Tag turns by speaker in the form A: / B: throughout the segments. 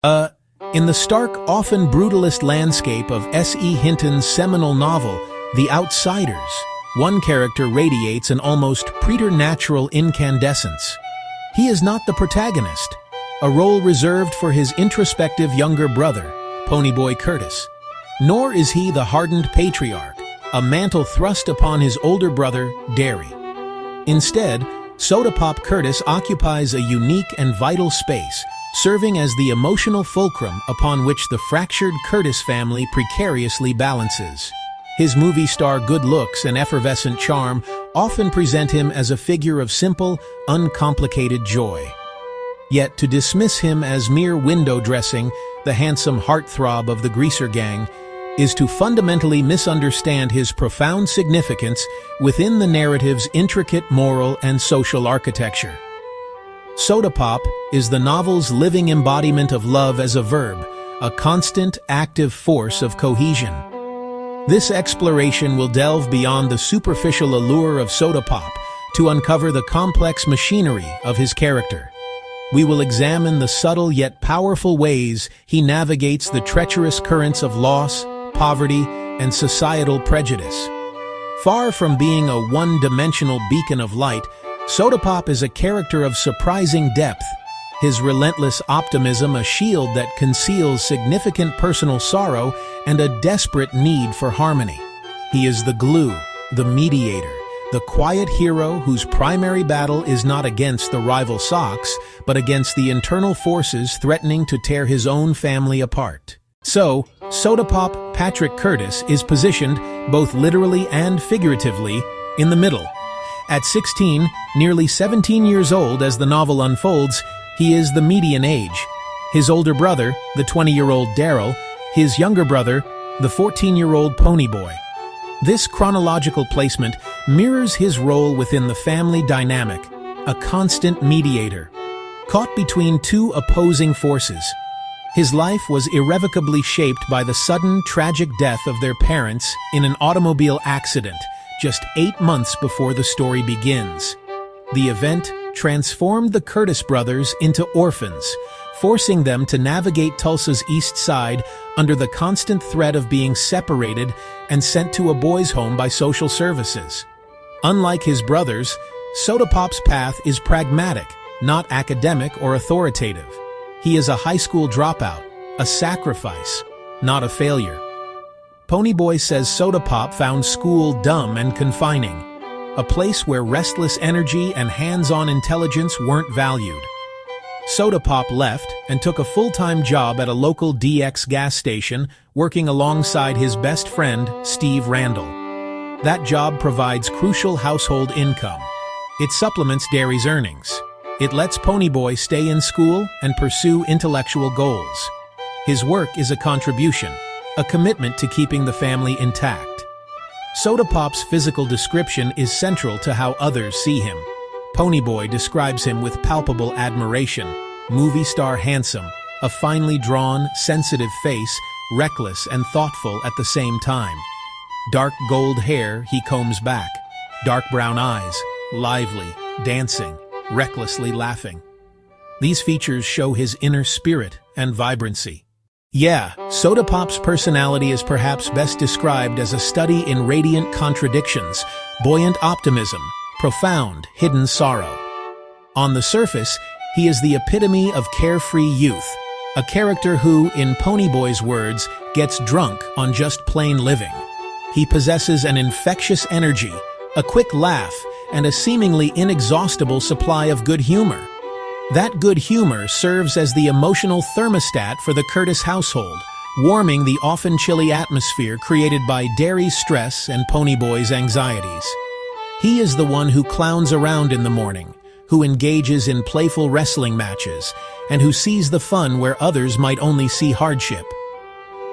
A: In the stark, often brutalist landscape of S.E. Hinton's seminal novel, The Outsiders, one character radiates an almost preternatural incandescence. He is not the protagonist, a role reserved for his introspective younger brother, Ponyboy Curtis. Nor is he the hardened patriarch, a mantle thrust upon his older brother, Derry. Instead, Sodapop Curtis occupies a unique and vital space, serving as the emotional fulcrum upon which the fractured Curtis family precariously balances. His movie star good looks and effervescent charm often present him as a figure of simple, uncomplicated joy. Yet to dismiss him as mere window dressing, the handsome heartthrob of the Greaser gang, is to fundamentally misunderstand his profound significance within the narrative's intricate moral and social architecture. Sodapop is the novel's living embodiment of love as a verb, a constant, active force of cohesion. This exploration will delve beyond the superficial allure of Sodapop to uncover the complex machinery of his character. We will examine the subtle yet powerful ways he navigates the treacherous currents of loss, poverty, and societal prejudice. Far from being a one-dimensional beacon of light, Sodapop is a character of surprising depth, his relentless optimism a shield that conceals significant personal sorrow and a desperate need for harmony. He is the glue, the mediator, the quiet hero whose primary battle is not against the rival Sox, but against the internal forces threatening to tear his own family apart. So, Sodapop Patrick Curtis is positioned, both literally and figuratively, in the middle. At 16, nearly 17 years old as the novel unfolds, he is the median age. His older brother, the 20-year-old Daryl, his younger brother, the 14-year-old Ponyboy. This chronological placement mirrors his role within the family dynamic, a constant mediator, caught between two opposing forces. His life was irrevocably shaped by the sudden, tragic death of their parents in an automobile accident, just 8 months before the story begins. The event transformed the Curtis brothers into orphans, forcing them to navigate Tulsa's East Side under the constant threat of being separated and sent to a boys' home by social services. Unlike his brothers, Sodapop's path is pragmatic, not academic or authoritative. He is a high school dropout, a sacrifice, not a failure. Ponyboy says Sodapop found school dumb and confining, a place where restless energy and hands-on intelligence weren't valued. Sodapop left and took a full-time job at a local DX gas station, working alongside his best friend, Steve Randall. That job provides crucial household income. It supplements Derry's earnings. It lets Ponyboy stay in school and pursue intellectual goals. His work is a contribution, a commitment to keeping the family intact. Sodapop's physical description is central to how others see him. Ponyboy describes him with palpable admiration, movie star handsome, a finely drawn, sensitive face, reckless and thoughtful at the same time. Dark gold hair he combs back, dark brown eyes, lively, dancing, recklessly laughing. These features show his inner spirit and vibrancy. Yeah, Sodapop's personality is perhaps best described as a study in radiant contradictions, buoyant optimism, profound, hidden sorrow. On the surface, he is the epitome of carefree youth, a character who, in Ponyboy's words, gets drunk on just plain living. He possesses an infectious energy, a quick laugh, and a seemingly inexhaustible supply of good humor. That good humor serves as the emotional thermostat for the Curtis household, warming the often chilly atmosphere created by Derry's stress and Ponyboy's anxieties. He is the one who clowns around in the morning, who engages in playful wrestling matches, and who sees the fun where others might only see hardship.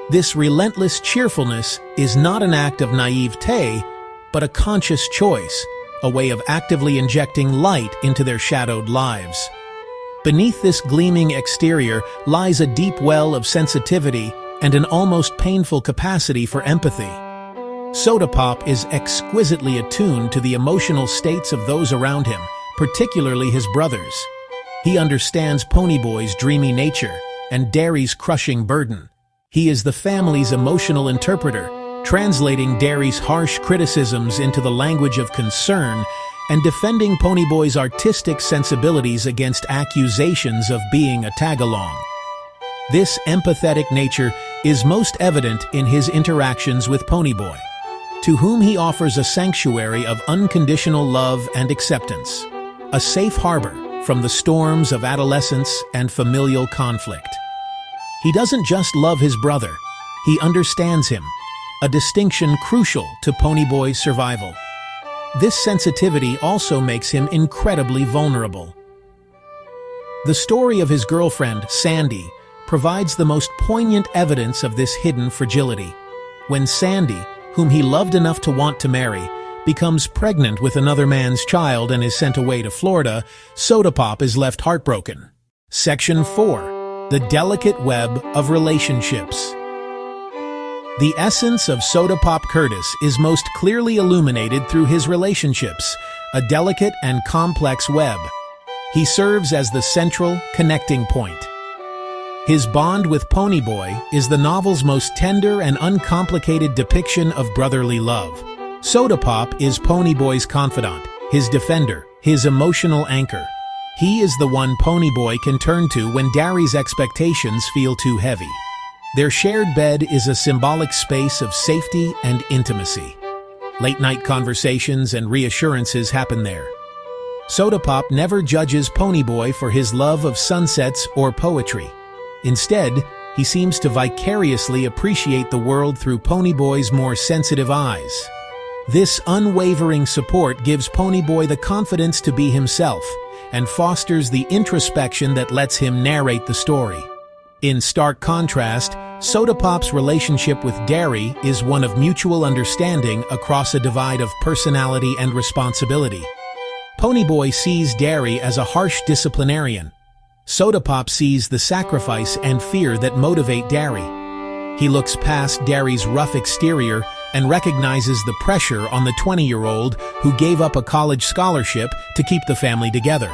A: This relentless cheerfulness is not an act of naivete, but a conscious choice, a way of actively injecting light into their shadowed lives. Beneath this gleaming exterior lies a deep well of sensitivity and an almost painful capacity for empathy. Sodapop is exquisitely attuned to the emotional states of those around him, particularly his brothers. He understands Ponyboy's dreamy nature, and Derry's crushing burden. He is the family's emotional interpreter, translating Derry's harsh criticisms into the language of concern and defending Ponyboy's artistic sensibilities against accusations of being a tag-along. This empathetic nature is most evident in his interactions with Ponyboy, to whom he offers a sanctuary of unconditional love and acceptance, a safe harbor from the storms of adolescence and familial conflict. He doesn't just love his brother, he understands him, a distinction crucial to Ponyboy's survival. This sensitivity also makes him incredibly vulnerable. The story of his girlfriend, Sandy, provides the most poignant evidence of this hidden fragility. When Sandy, whom he loved enough to want to marry, becomes pregnant with another man's child and is sent away to Florida, Sodapop is left heartbroken. Section 4. The delicate web of relationships. The essence of Sodapop Curtis is most clearly illuminated through his relationships, a delicate and complex web. He serves as the central, connecting point. His bond with Ponyboy is the novel's most tender and uncomplicated depiction of brotherly love. Sodapop is Ponyboy's confidant, his defender, his emotional anchor. He is the one Ponyboy can turn to when Derry's expectations feel too heavy. Their shared bed is a symbolic space of safety and intimacy. Late-night conversations and reassurances happen there. Sodapop never judges Ponyboy for his love of sunsets or poetry. Instead, he seems to vicariously appreciate the world through Ponyboy's more sensitive eyes. This unwavering support gives Ponyboy the confidence to be himself and fosters the introspection that lets him narrate the story. In stark contrast, Sodapop's relationship with Derry is one of mutual understanding across a divide of personality and responsibility. Ponyboy sees Derry as a harsh disciplinarian. Sodapop sees the sacrifice and fear that motivate Derry. He looks past Derry's rough exterior and recognizes the pressure on the 20-year-old who gave up a college scholarship to keep the family together.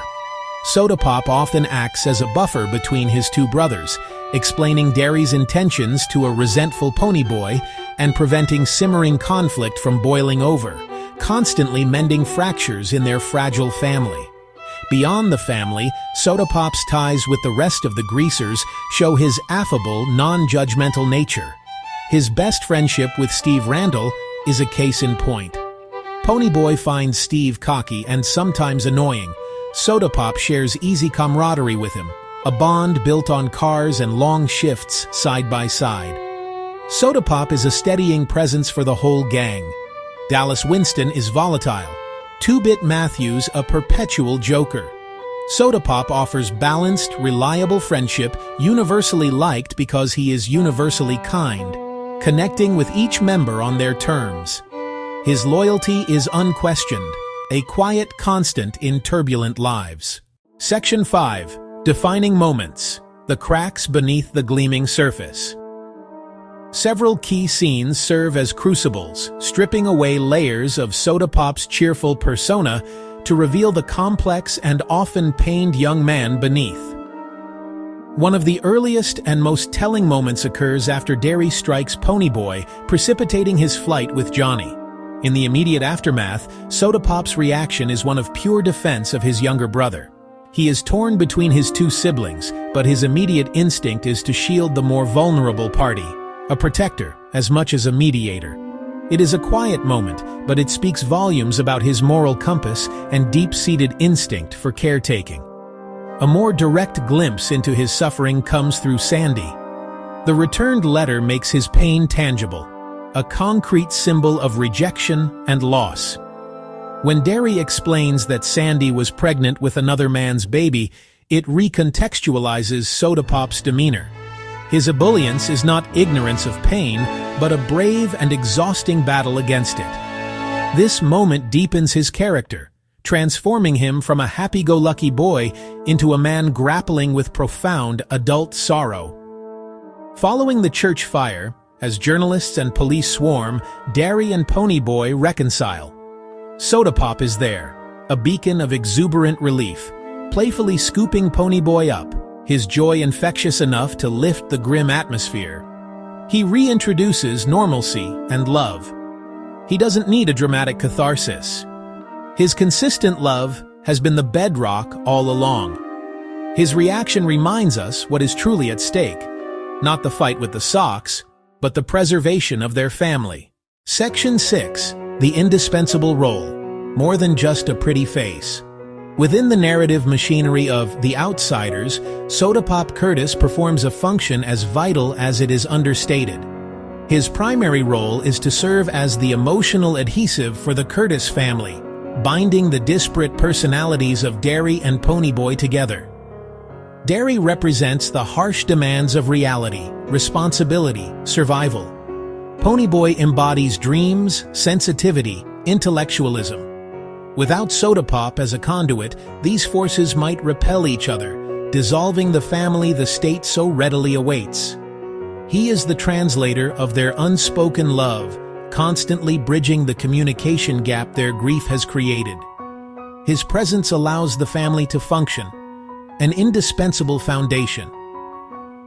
A: Sodapop often acts as a buffer between his two brothers, explaining Derry's intentions to a resentful Ponyboy and preventing simmering conflict from boiling over, constantly mending fractures in their fragile family. Beyond the family, Sodapop's ties with the rest of the Greasers show his affable, non-judgmental nature. His best friendship with Steve Randall is a case in point. Ponyboy finds Steve cocky and sometimes annoying. Sodapop shares easy camaraderie with him, a bond built on cars and long shifts side by side. Sodapop is a steadying presence for the whole gang. Dallas Winston is volatile, Two-Bit Matthews a perpetual joker. Sodapop offers balanced, reliable friendship, universally liked because he is universally kind, connecting with each member on their terms. His loyalty is unquestioned, a quiet constant in turbulent lives. Section 5. Defining moments. The cracks beneath the gleaming surface. Several key scenes serve as crucibles, stripping away layers of Sodapop's cheerful persona to reveal the complex and often pained young man beneath. One of the earliest and most telling moments occurs after Derry strikes Ponyboy, precipitating his flight with Johnny. In the immediate aftermath, Sodapop's reaction is one of pure defense of his younger brother. He is torn between his two siblings, but his immediate instinct is to shield the more vulnerable party, a protector as much as a mediator. It is a quiet moment, but it speaks volumes about his moral compass and deep-seated instinct for caretaking. A more direct glimpse into his suffering comes through Sandy. The returned letter makes his pain tangible, a concrete symbol of rejection and loss. When Derry explains that Sandy was pregnant with another man's baby, it recontextualizes Sodapop's demeanor. His ebullience is not ignorance of pain, but a brave and exhausting battle against it. This moment deepens his character, transforming him from a happy-go-lucky boy into a man grappling with profound adult sorrow. Following the church fire, as journalists and police swarm, Derry and Ponyboy reconcile. Sodapop is there, a beacon of exuberant relief, playfully scooping Ponyboy up, his joy infectious enough to lift the grim atmosphere. He reintroduces normalcy and love. He doesn't need a dramatic catharsis. His consistent love has been the bedrock all along. His reaction reminds us what is truly at stake, not the fight with the socks, but the preservation of their family. Section 6. The indispensable role. More than just a pretty face. Within the narrative machinery of The Outsiders, Sodapop Curtis performs a function as vital as it is understated. His primary role is to serve as the emotional adhesive for the Curtis family, binding the disparate personalities of Derry and Ponyboy together. Derry represents the harsh demands of reality, responsibility, survival. Ponyboy embodies dreams, sensitivity, intellectualism. Without Sodapop as a conduit, these forces might repel each other, dissolving the family the state so readily awaits. He is the translator of their unspoken love, constantly bridging the communication gap their grief has created. His presence allows the family to function, an indispensable foundation.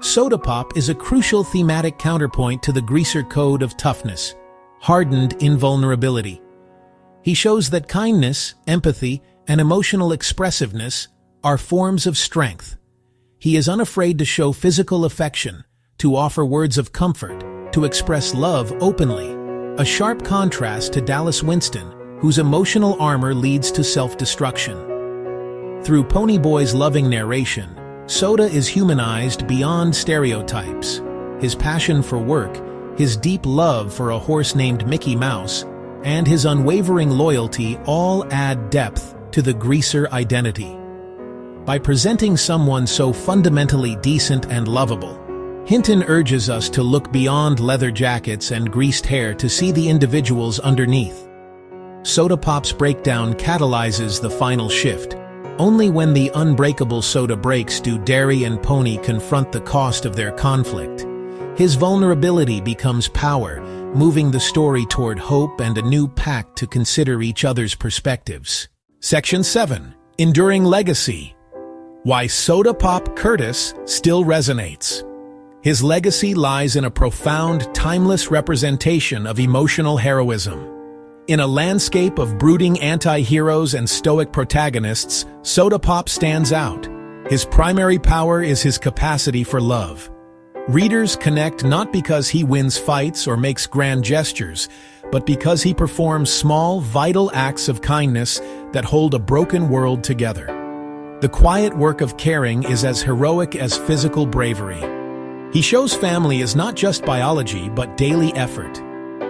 A: Sodapop is a crucial thematic counterpoint to the greaser code of toughness, hardened invulnerability. He shows that kindness, empathy, and emotional expressiveness are forms of strength. He is unafraid to show physical affection, to offer words of comfort, to express love openly, a sharp contrast to Dallas Winston, whose emotional armor leads to self-destruction. Through Ponyboy's loving narration, Soda is humanized beyond stereotypes. His passion for work, his deep love for a horse named Mickey Mouse, and his unwavering loyalty all add depth to the greaser identity. By presenting someone so fundamentally decent and lovable, Hinton urges us to look beyond leather jackets and greased hair to see the individuals underneath. Sodapop's breakdown catalyzes the final shift. Only when the unbreakable Soda breaks do Derry and Pony confront the cost of their conflict. His vulnerability becomes power, moving the story toward hope and a new pact to consider each other's perspectives. Section 7. Enduring Legacy. Why Sodapop Curtis still resonates. His legacy lies in a profound, timeless representation of emotional heroism. In a landscape of brooding anti-heroes and stoic protagonists, Sodapop stands out. His primary power is his capacity for love. Readers connect not because he wins fights or makes grand gestures, but because he performs small, vital acts of kindness that hold a broken world together. The quiet work of caring is as heroic as physical bravery. He shows family is not just biology, but daily effort.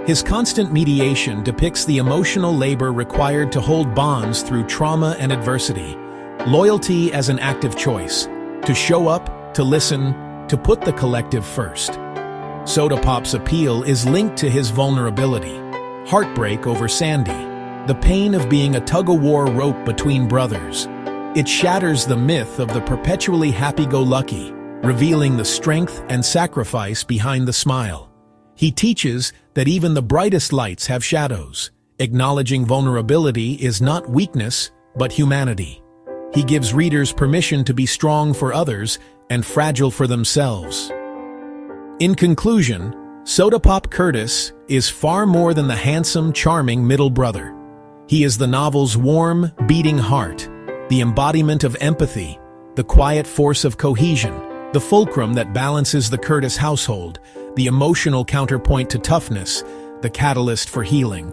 A: His constant mediation depicts the emotional labor required to hold bonds through trauma and adversity. Loyalty as an active choice, to show up, to listen, to put the collective first. Sodapop's appeal is linked to his vulnerability. Heartbreak over Sandy, the pain of being a tug-of-war rope between brothers. It shatters the myth of the perpetually happy-go-lucky, revealing the strength and sacrifice behind the smile. He teaches that even the brightest lights have shadows. Acknowledging vulnerability is not weakness, but humanity. He gives readers permission to be strong for others and fragile for themselves. In conclusion, Sodapop Curtis is far more than the handsome, charming middle brother. He is the novel's warm, beating heart, the embodiment of empathy, the quiet force of cohesion, the fulcrum that balances the Curtis household, the emotional counterpoint to toughness, the catalyst for healing.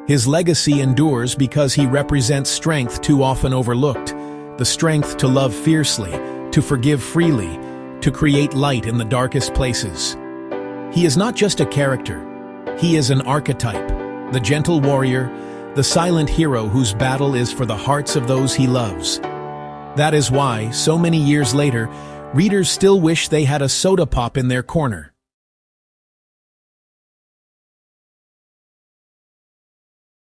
A: His legacy endures because he represents strength too often overlooked, the strength to love fiercely, to forgive freely, to create light in the darkest places. He is not just a character, he is an archetype, the gentle warrior, the silent hero whose battle is for the hearts of those he loves. That is why, so many years later, readers still wish they had a Sodapop in their corner.